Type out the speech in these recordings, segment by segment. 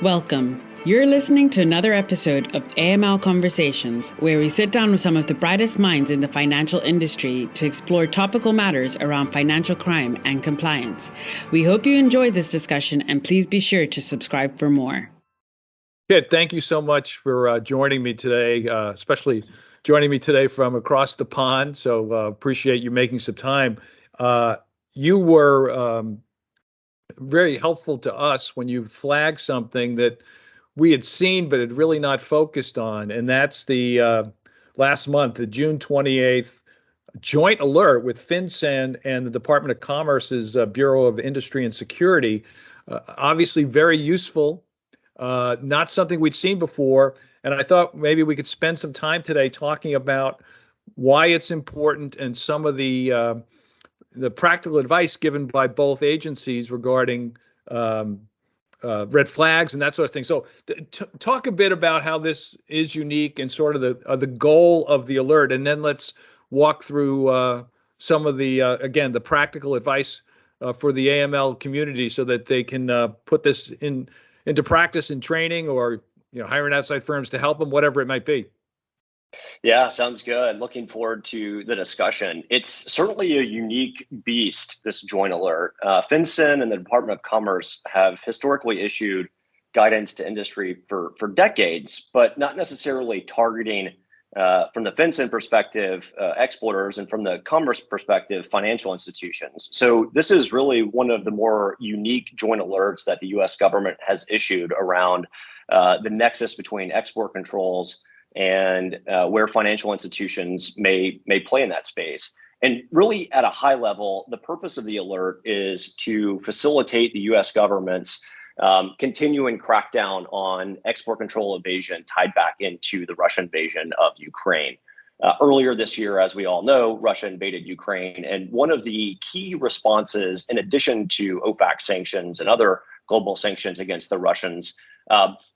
Welcome. You're listening to another episode of AML Conversations, where we sit down with some of the brightest minds in the financial industry to explore topical matters around financial crime and compliance. We hope you enjoy this discussion, and please be sure to subscribe for more. Kit, thank you so much for joining me today, especially joining me today from across the pond. So appreciate you making some time. You were very helpful to us when you flagged something that we had seen but had really not focused on, and that's the last month, the June 28th joint alert with FinCEN and the Department of Commerce's Bureau of Industry and Security. Obviously very useful, not something we'd seen before, and I thought maybe we could spend some time today talking about why it's important and some of the practical advice given by both agencies regarding red flags and that sort of thing. So talk a bit about how this is unique and sort of the goal of the alert, and then let's walk through some of the, again, the practical advice for the AML community so that they can put this into practice in training, or hiring outside firms to help them, whatever it might be. Yeah, sounds good. Looking forward to the discussion. It's certainly a unique beast, this joint alert. FinCEN and the Department of Commerce have historically issued guidance to industry for decades, but not necessarily targeting, from the FinCEN perspective, exporters, and from the Commerce perspective, financial institutions. So this is really one of the more unique joint alerts that the U.S. government has issued around the nexus between export controls and where financial institutions may play in that space. And really, at a high level, the purpose of the alert is to facilitate the U.S. government's continuing crackdown on export control evasion tied back into the Russian invasion of Ukraine. Earlier this year, as we all know, Russia invaded Ukraine, and one of the key responses, in addition to OFAC sanctions and other global sanctions against the Russians,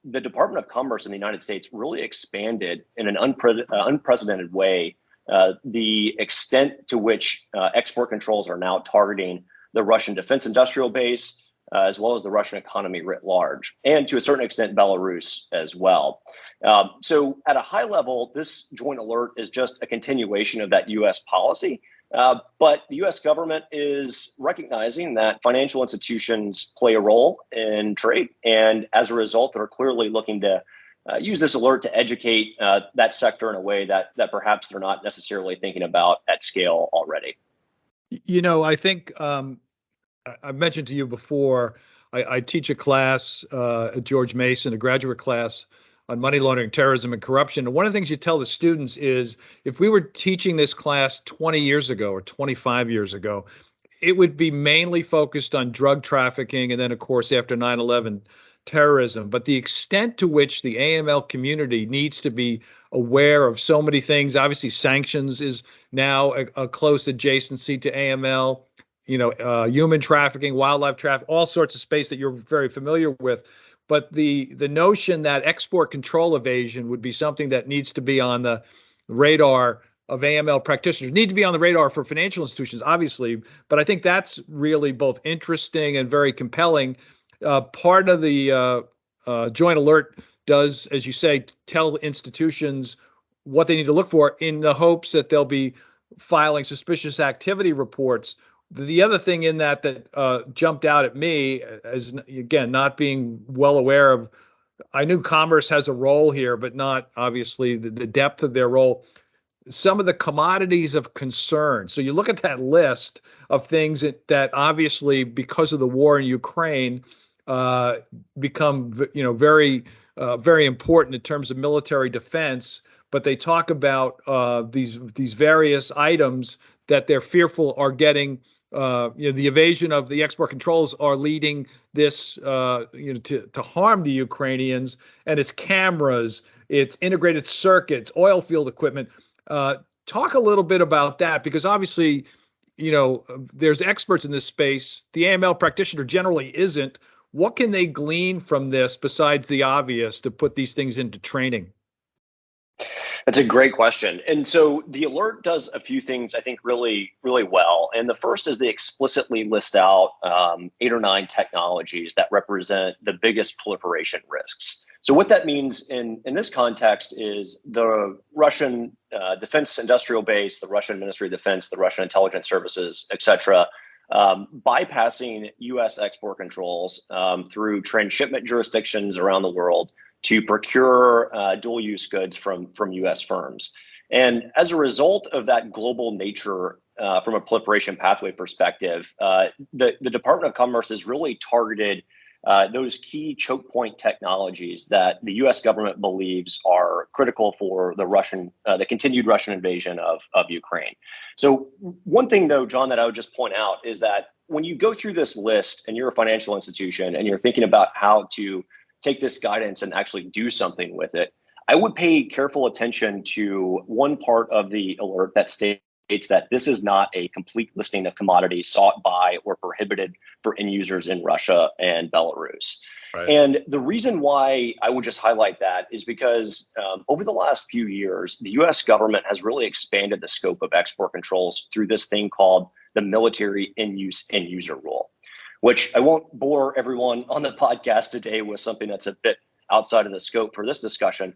the Department of Commerce in the United States really expanded in an unprecedented way the extent to which export controls are now targeting the Russian defense industrial base, as well as the Russian economy writ large, and to a certain extent, Belarus as well. So at a high level, this joint alert is just a continuation of that U.S. policy. But the U.S. government is recognizing that financial institutions play a role in trade. And as a result, they're clearly looking to use this alert to educate that sector in a way that perhaps they're not necessarily thinking about at scale already. I think I've mentioned to you before, I teach a class at George Mason, a graduate class on money laundering, terrorism, and corruption. And one of the things you tell the students is, if we were teaching this class 20 years ago or 25 years ago, it would be mainly focused on drug trafficking, and then, of course, after 9/11, terrorism. But the extent to which the AML community needs to be aware of so many things, obviously sanctions is now a close adjacency to AML, human trafficking, wildlife trafficking, all sorts of space that you're very familiar with. But the notion that export control evasion would be something that needs to be on the radar of AML practitioners, need to be on the radar for financial institutions, obviously. But I think that's really both interesting and very compelling. Part of the joint alert does, as you say, tell institutions what they need to look for in the hopes that they'll be filing suspicious activity reports. The other thing in that jumped out at me, as again, not being well aware of, I knew Commerce has a role here, but not obviously the depth of their role. Some of the commodities of concern. So you look at that list of things that obviously, because of the war in Ukraine, become very very important in terms of military defense. But they talk about these various items that they're fearful are getting. The evasion of the export controls are leading this to harm the Ukrainians, and it's cameras, it's integrated circuits, oil field equipment. Talk a little bit about that, because obviously, there's experts in this space. The AML practitioner generally isn't. What can they glean from this besides the obvious to put these things into training? That's a great question. And so the alert does a few things I think really, really well. And the first is they explicitly list out 8 or 9 technologies that represent the biggest proliferation risks. So what that means in this context is the Russian defense industrial base, the Russian Ministry of Defense, the Russian intelligence services, et cetera, bypassing U.S. export controls through transshipment jurisdictions around the world to procure dual-use goods from U.S. firms. And as a result of that global nature from a proliferation pathway perspective, the Department of Commerce has really targeted those key choke point technologies that the U.S. government believes are critical for the continued Russian invasion of Ukraine. So one thing, though, John, that I would just point out is that when you go through this list and you're a financial institution and you're thinking about how to take this guidance and actually do something with it, I would pay careful attention to one part of the alert that states that this is not a complete listing of commodities sought by or prohibited for end users in Russia and Belarus. Right. And the reason why I would just highlight that is because over the last few years, the US government has really expanded the scope of export controls through this thing called the military end user rule, which I won't bore everyone on the podcast today with something that's a bit outside of the scope for this discussion.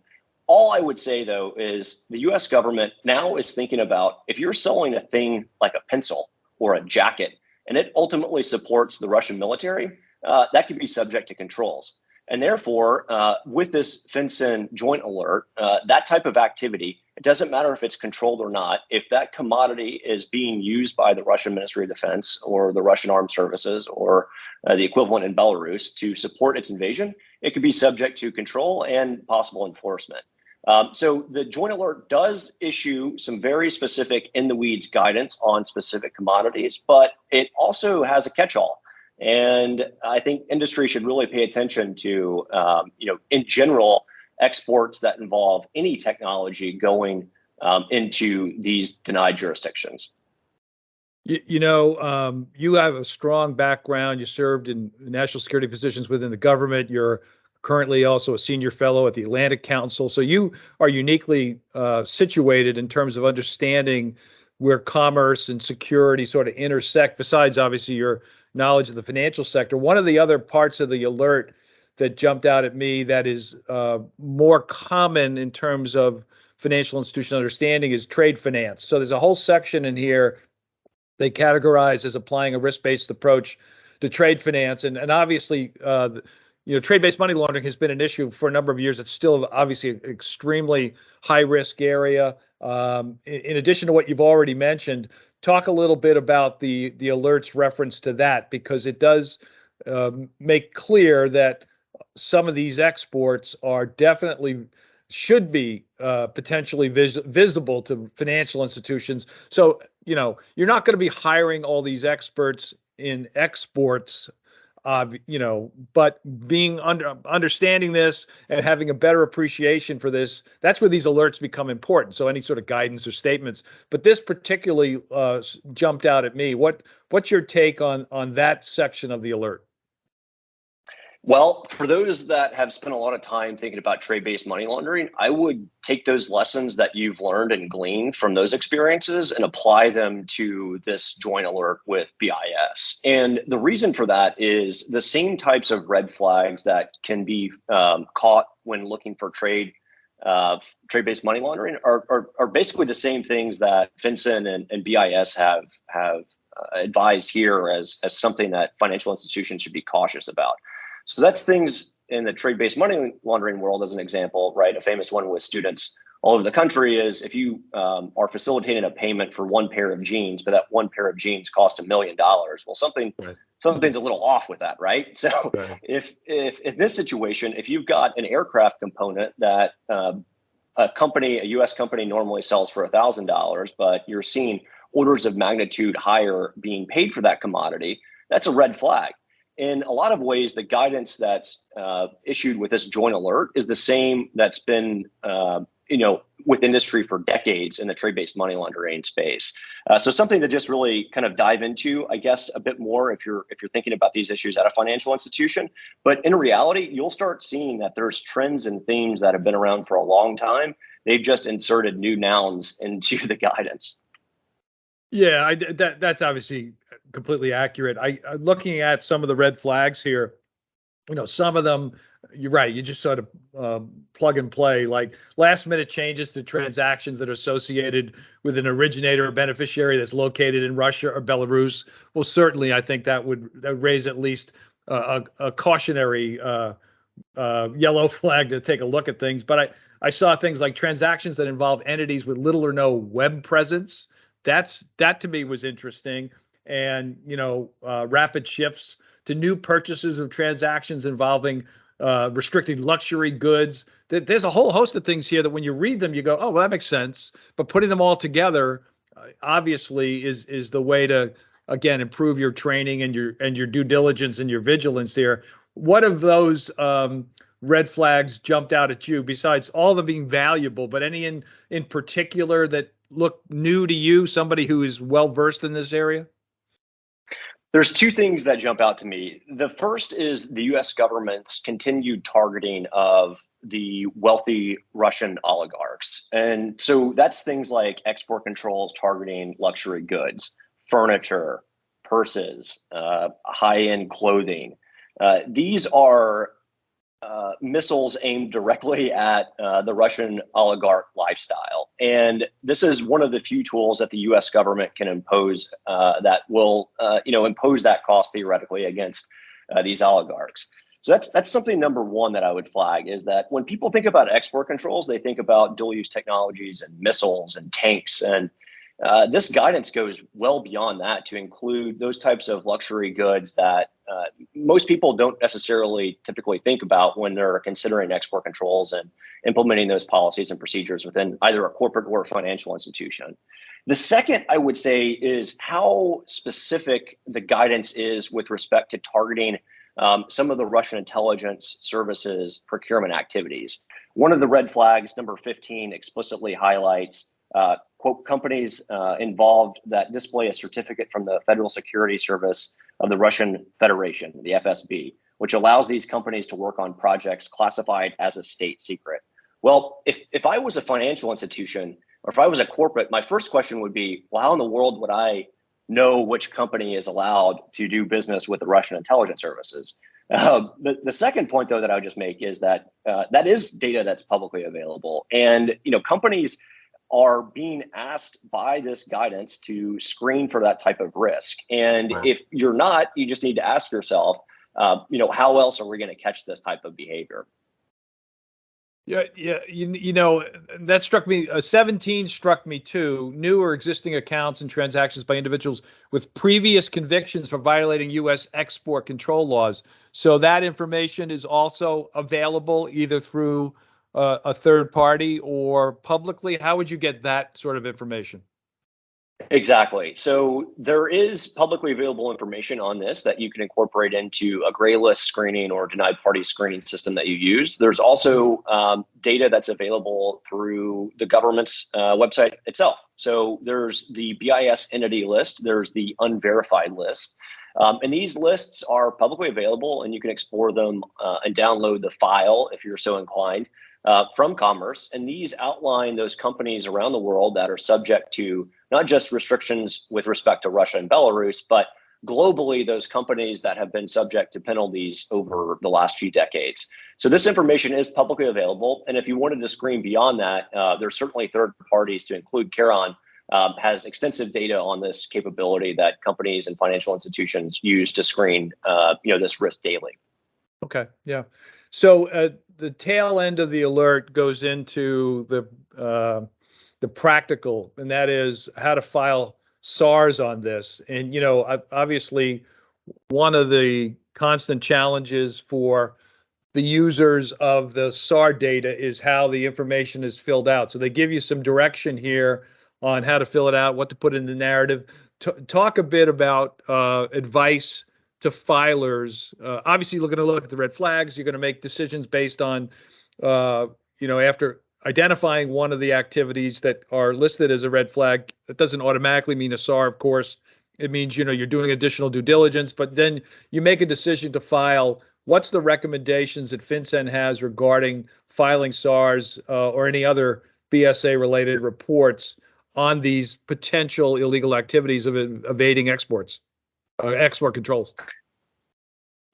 All I would say, though, is the US government now is thinking about if you're selling a thing like a pencil or a jacket, and it ultimately supports the Russian military, that could be subject to controls. And therefore, with this FinCEN joint alert, that type of activity, it doesn't matter if it's controlled or not. If that commodity is being used by the Russian Ministry of Defense or the Russian Armed Services or the equivalent in Belarus to support its invasion, it could be subject to control and possible enforcement. So the joint alert does issue some very specific in the weeds guidance on specific commodities, but it also has a catch-all. And I think industry should really pay attention to, in general, exports that involve any technology going into these denied jurisdictions. You have a strong background. You served in national security positions within the government. You're currently also a senior fellow at the Atlantic Council. So you are uniquely situated in terms of understanding where commerce and security sort of intersect, besides obviously your knowledge of the financial sector. One of the other parts of the alert that jumped out at me that is more common in terms of financial institution understanding is trade finance. So there's a whole section in here they categorize as applying a risk-based approach to trade finance. And obviously, trade-based money laundering has been an issue for a number of years. It's still obviously an extremely high-risk area. In addition to what you've already mentioned, talk a little bit about the alert's reference to that, because it does make clear that some of these exports are definitely should be potentially visible to financial institutions. So, you're not going to be hiring all these experts in exports, but being understanding this and having a better appreciation for this, that's where these alerts become important. So any sort of guidance or statements, but this particularly jumped out at me. What's your take on that section of the alert? Well, for those that have spent a lot of time thinking about trade-based money laundering, I would take those lessons that you've learned and gleaned from those experiences and apply them to this joint alert with BIS. And the reason for that is the same types of red flags that can be caught when looking for trade-based money laundering are basically the same things that FinCEN and BIS have advised here as something that financial institutions should be cautious about. So that's things in the trade-based money laundering world, as an example, right? A famous one with students all over the country is if you are facilitating a payment for one pair of jeans, but that one pair of jeans cost $1 million. Well, something's a little off with that, right? So if in this situation, if you've got an aircraft component that a U.S. company normally sells for $1,000, but you're seeing orders of magnitude higher being paid for that commodity, that's a red flag. In a lot of ways, the guidance that's issued with this joint alert is the same that's been with industry for decades in the trade-based money laundering space. So something to just really kind of dive into, I guess, a bit more if you're thinking about these issues at a financial institution. But in reality, you'll start seeing that there's trends and themes that have been around for a long time. They've just inserted new nouns into the guidance. Yeah, that's obviously completely accurate. I'm looking at some of the red flags here. Some of them, you're right, you just sort of plug and play, like last minute changes to transactions that are associated with an originator or beneficiary that's located in Russia or Belarus. Well, certainly, I think that would raise at least a cautionary yellow flag to take a look at things. But I saw things like transactions that involve entities with little or no web presence. That to me was interesting. And, rapid shifts to new purchases of transactions involving restricted luxury goods. There's a whole host of things here that when you read them, you go, oh, well, that makes sense. But putting them all together, obviously, is the way to, again, improve your training and your due diligence and your vigilance here. What of those red flags jumped out at you, besides all of them being valuable, but any in particular that look new to you, somebody who is well versed in this area? There's two things that jump out to me. The first is the US government's continued targeting of the wealthy Russian oligarchs. And so that's things like export controls targeting luxury goods, furniture, purses, high-end clothing. These are missiles aimed directly at the Russian oligarch lifestyle. And this is one of the few tools that the US government can impose that will, impose that cost theoretically against these oligarchs. So that's something number one that I would flag, is that when people think about export controls, they think about dual use technologies and missiles and tanks. And this guidance goes well beyond that to include those types of luxury goods that most people don't necessarily typically think about when they're considering export controls and implementing those policies and procedures within either a corporate or a financial institution. The second, I would say, is how specific the guidance is with respect to targeting some of the Russian intelligence services procurement activities. One of the red flags, number 15, explicitly highlights quote, companies involved that display a certificate from the Federal Security Service of the Russian Federation, the FSB, which allows these companies to work on projects classified as a state secret. Well, if I was a financial institution, or if I was a corporate, my first question would be, well, how in the world would I know which company is allowed to do business with the Russian intelligence services? The second point, though, that I would just make is that that is data that's publicly available. And companies are being asked by this guidance to screen for that type of risk. And if you're not, you just need to ask yourself, how else are we going to catch this type of behavior? Yeah. That struck me. 17 struck me too. New or existing accounts and transactions by individuals with previous convictions for violating U.S. export control laws. So that information is also available either through a third party or publicly. How would you get that sort of information? Exactly. So there is publicly available information on this that you can incorporate into a gray list screening or denied party screening system that you use. There's also data that's available through the government's website itself. So there's the BIS entity list, there's the unverified list. And these lists are publicly available, and you can explore them and download the file if you're so inclined from Commerce. And these outline those companies around the world that are subject to not just restrictions with respect to Russia and Belarus, but globally, those companies that have been subject to penalties over the last few decades. So this information is publicly available. And if you wanted to screen beyond that, there's certainly third parties, to include Kharon, has extensive data on this capability that companies and financial institutions use to screen this risk daily. Okay, yeah. So the tail end of the alert goes into the practical, and that is how to file SARs on this. And obviously, one of the constant challenges for the users of the SAR data is how the information is filled out. So they give you some direction here on how to fill it out, what to put in the narrative. Talk a bit about advice to filers. Obviously, you're going to look at the red flags. You're going to make decisions based on, after identifying one of the activities that are listed as a red flag. That doesn't automatically mean a SAR, of course. It means, you're doing additional due diligence, but then you make a decision to file. What's the recommendations that FinCEN has regarding filing SARs or any other BSA-related reports on these potential illegal activities of evading exports, export controls?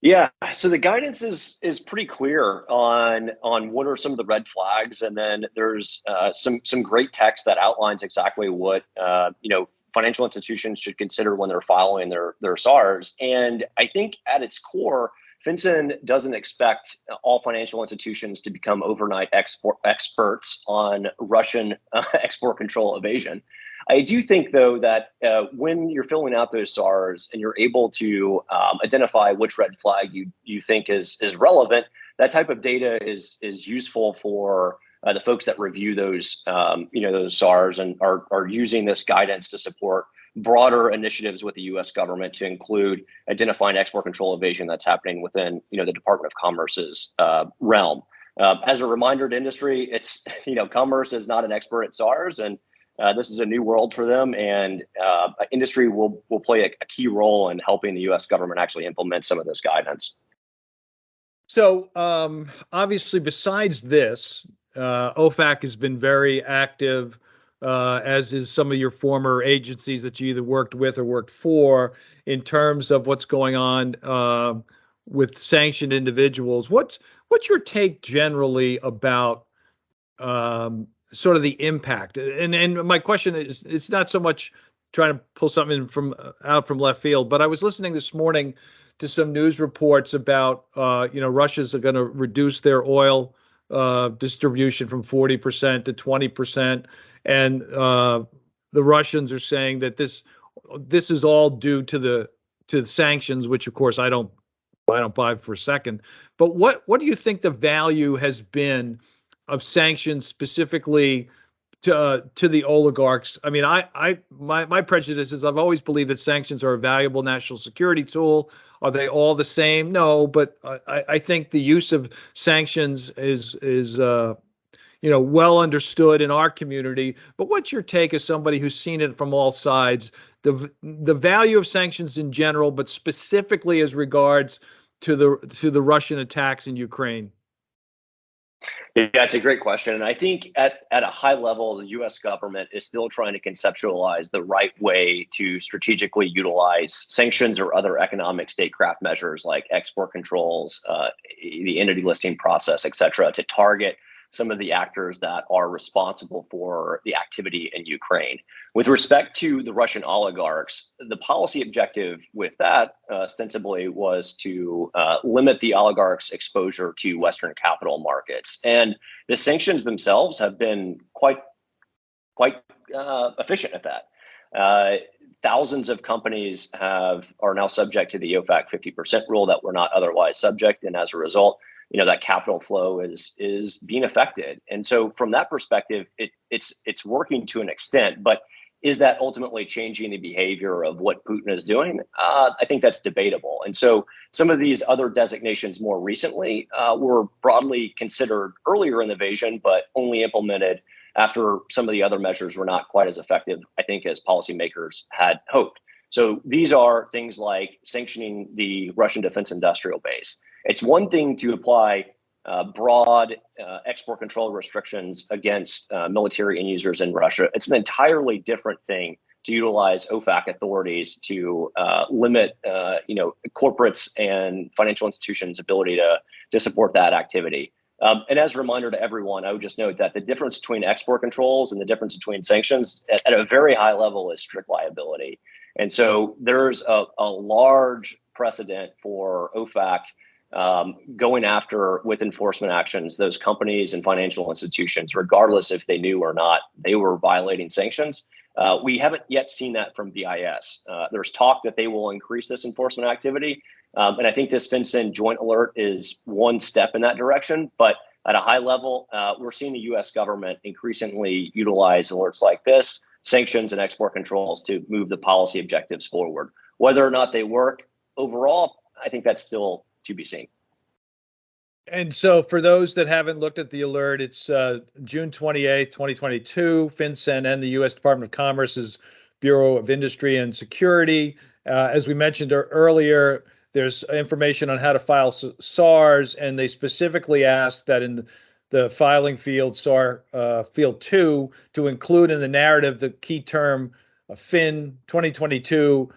Yeah, so the guidance is pretty clear on what are some of the red flags, and then there's some great text that outlines exactly what financial institutions should consider when they're filing their SARs. And I think at its core, FinCEN doesn't expect all financial institutions to become overnight experts on Russian export control evasion. I do think, though, that when you're filling out those SARs and you're able to identify which red flag you think is relevant, that type of data is useful for the folks that review those those SARs and are using this guidance to support broader initiatives with the U.S. government to include identifying export control evasion that's happening within the Department of Commerce's realm. As a reminder to industry, it's Commerce is not an expert at SARs, and this is a new world for them, and industry will play a key role in helping the U.S. government actually implement some of this guidance. So obviously, besides this, OFAC has been very active, as is some of your former agencies that you either worked with or worked for, in terms of what's going on with sanctioned individuals. What's your take generally about sort of the impact? And my question is, it's not so much trying to pull something out from left field, but I was listening this morning to some news reports about Russia's going to reduce their oil distribution from 40% to 20%, and the Russians are saying that this is all due to the sanctions, which of course I don't buy for a second. But what do you think the value has been of sanctions specifically to the oligarchs? I mean, my prejudice is I've always believed that sanctions are a valuable national security tool. Are they all the same? No, but I think the use of sanctions is well understood in our community. But what's your take as somebody who's seen it from all sides, the value of sanctions in general, but specifically as regards to the Russian attacks in Ukraine? Yeah, it's a great question. And I think at a high level, the U.S. government is still trying to conceptualize the right way to strategically utilize sanctions or other economic statecraft measures like export controls, the entity listing process, et cetera, to target some of the actors that are responsible for the activity in Ukraine. With respect to the Russian oligarchs, the policy objective with that ostensibly was to limit the oligarchs' exposure to Western capital markets. And the sanctions themselves have been quite efficient at that. Thousands of companies are now subject to the OFAC 50% rule that were not otherwise subject, and as a result, that capital flow is being affected. And so from that perspective, it's working to an extent, but is that ultimately changing the behavior of what Putin is doing? I think that's debatable. And so some of these other designations more recently were broadly considered earlier in the invasion, but only implemented after some of the other measures were not quite as effective, I think, as policymakers had hoped. So these are things like sanctioning the Russian defense industrial base. It's one thing to apply broad export control restrictions against military end users in Russia. It's an entirely different thing to utilize OFAC authorities to limit, corporates and financial institutions' ability to support that activity. And as a reminder to everyone, I would just note that the difference between export controls and the difference between sanctions at a very high level is strict liability. And so there's a large precedent for OFAC going after, with enforcement actions, those companies and financial institutions, regardless if they knew or not they were violating sanctions. We haven't yet seen that from BIS. There's talk that they will increase this enforcement activity. And I think this FinCEN joint alert is one step in that direction. But at a high level, we're seeing the U.S. government increasingly utilize alerts like this, sanctions and export controls, to move the policy objectives forward. Whether or not they work overall, I think that's still to be seen. And so for those that haven't looked at the alert, it's June 28th, 2022. FinCEN and the U.S. Department of Commerce's Bureau of Industry and Security. As we mentioned earlier, there's information on how to file SARs, and they specifically asked that in the filing field, SAR field 2, to include in the narrative the key term FIN 2022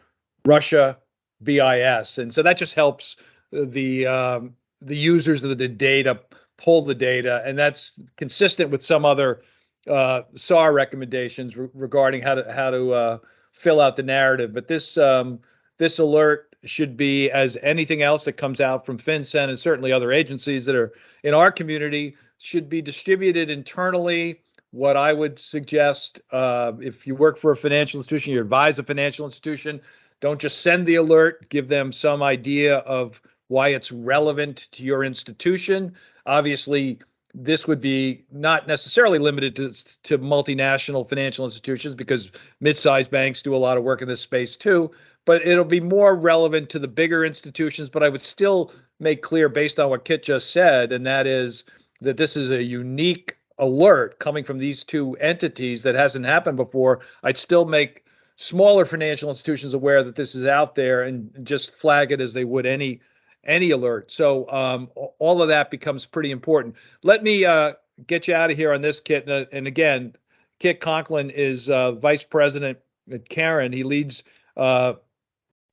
Russia BIS. And so that just helps the users of the data pull the data, and that's consistent with some other SAR recommendations regarding how to fill out the narrative. But this alert should be, as anything else that comes out from FinCEN and certainly other agencies that are in our community, should be distributed internally. What I would suggest, if you work for a financial institution, you advise a financial institution, don't just send the alert, give them some idea of why it's relevant to your institution. Obviously, this would be not necessarily limited to multinational financial institutions, because mid-sized banks do a lot of work in this space too, but it'll be more relevant to the bigger institutions. But I would still make clear, based on what Kit just said, and that is that this is a unique alert coming from these two entities that hasn't happened before. I'd still make smaller financial institutions aware that this is out there and just flag it as they would any alert. So all of that becomes pretty important. Let me get you out of here on this, Kit. And again, Kit Conklin is vice president at Kharon. He leads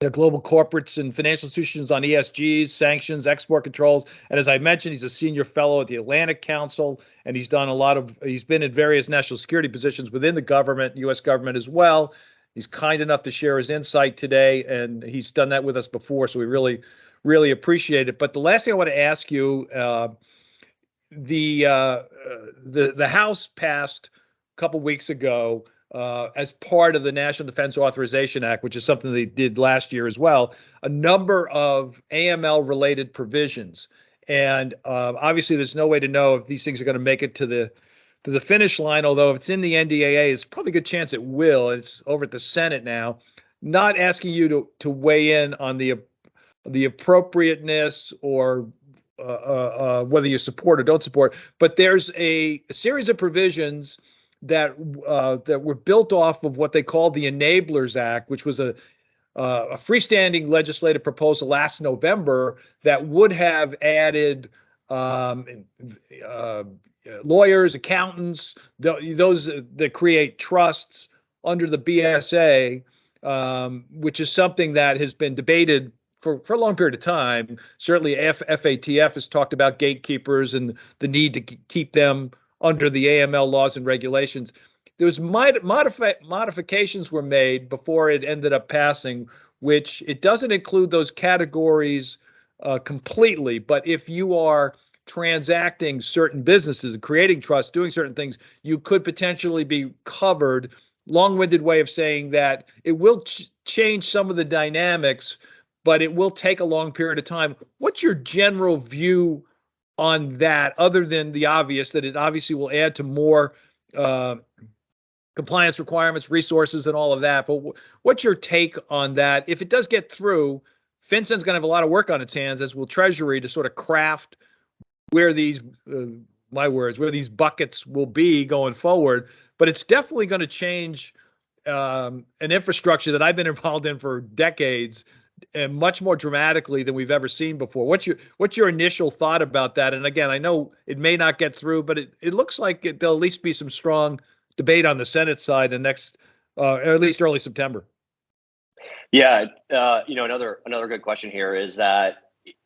the global corporates and financial institutions on ESGs, sanctions, export controls. And as I mentioned, he's a senior fellow at the Atlantic Council, and he's been in various national security positions within the government, U.S. government as well. He's kind enough to share his insight today, and he's done that with us before, so we really appreciate it. But the last thing I want to ask you, the House passed a couple weeks ago, as part of the National Defense Authorization Act, which is something they did last year as well, a number of AML-related provisions. And obviously, there's no way to know if these things are going to make it to the finish line, although if it's in the NDAA, it's probably a good chance it will. It's over at the Senate now. Not asking you to weigh in on the appropriateness or whether you support or don't support, but there's a series of provisions that were built off of what they called the Enablers Act, which was a freestanding legislative proposal last November that would have added lawyers, accountants, those that create trusts under the BSA, which is something that has been debated for a long period of time. Certainly, FATF has talked about gatekeepers and the need to keep them under the AML laws and regulations. There was modifications were made before it ended up passing, which it doesn't include those categories completely. But if you are transacting certain businesses, creating trusts, doing certain things, you could potentially be covered. Long-winded way of saying that it will change some of the dynamics, but it will take a long period of time. What's your general view on that, other than the obvious, that it obviously will add to more compliance requirements, resources, and all of that? But what's your take on that? If it does get through, FinCEN's going to have a lot of work on its hands, as will Treasury, to sort of craft where these, where these buckets will be going forward. But it's definitely going to change an infrastructure that I've been involved in for decades, and much more dramatically than we've ever seen before. What's your initial thought about that? And again, I know it may not get through, but it looks like there'll at least be some strong debate on the Senate side in next, or at least early September. Yeah, another good question here is that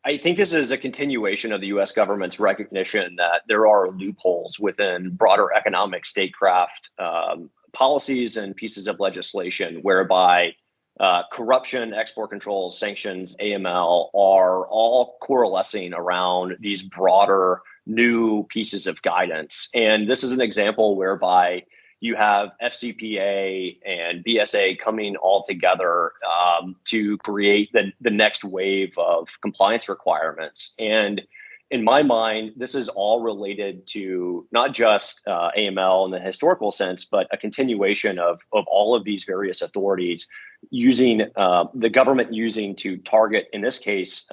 I think this is a continuation of the U.S. government's recognition that there are loopholes within broader economic statecraft policies and pieces of legislation whereby corruption, export controls, sanctions, AML are all coalescing around these broader new pieces of guidance. And this is an example whereby you have FCPA and BSA coming all together to create the next wave of compliance requirements. And in my mind, this is all related to not just AML in the historical sense, but a continuation of all of these various authorities using the government using to target, in this case,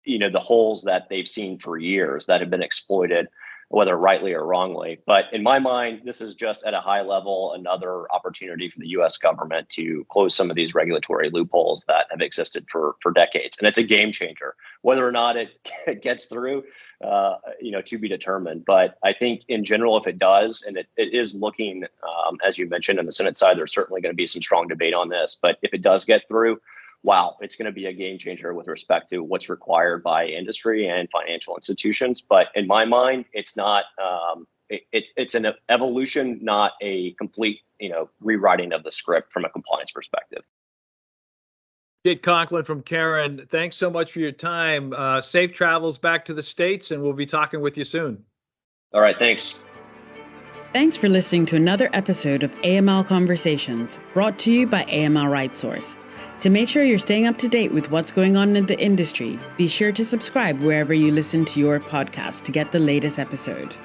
the holes that they've seen for years that have been exploited, whether rightly or wrongly. But in my mind, this is just at a high level another opportunity for the U.S. government to close some of these regulatory loopholes that have existed for decades. And it's a game changer. Whether or not it gets through, to be determined. But I think in general, if it does, and it is looking, as you mentioned, on the Senate side, there's certainly going to be some strong debate on this. But if it does get through, wow, it's going to be a game changer with respect to what's required by industry and financial institutions. But in my mind, it's not. It's an evolution, not a complete, rewriting of the script from a compliance perspective. Kit Conklin from Kharon, thanks so much for your time. Safe travels back to the States, and we'll be talking with you soon. All right, thanks. Thanks for listening to another episode of AML Conversations, brought to you by AML RightSource. To make sure you're staying up to date with what's going on in the industry, be sure to subscribe wherever you listen to your podcast to get the latest episode.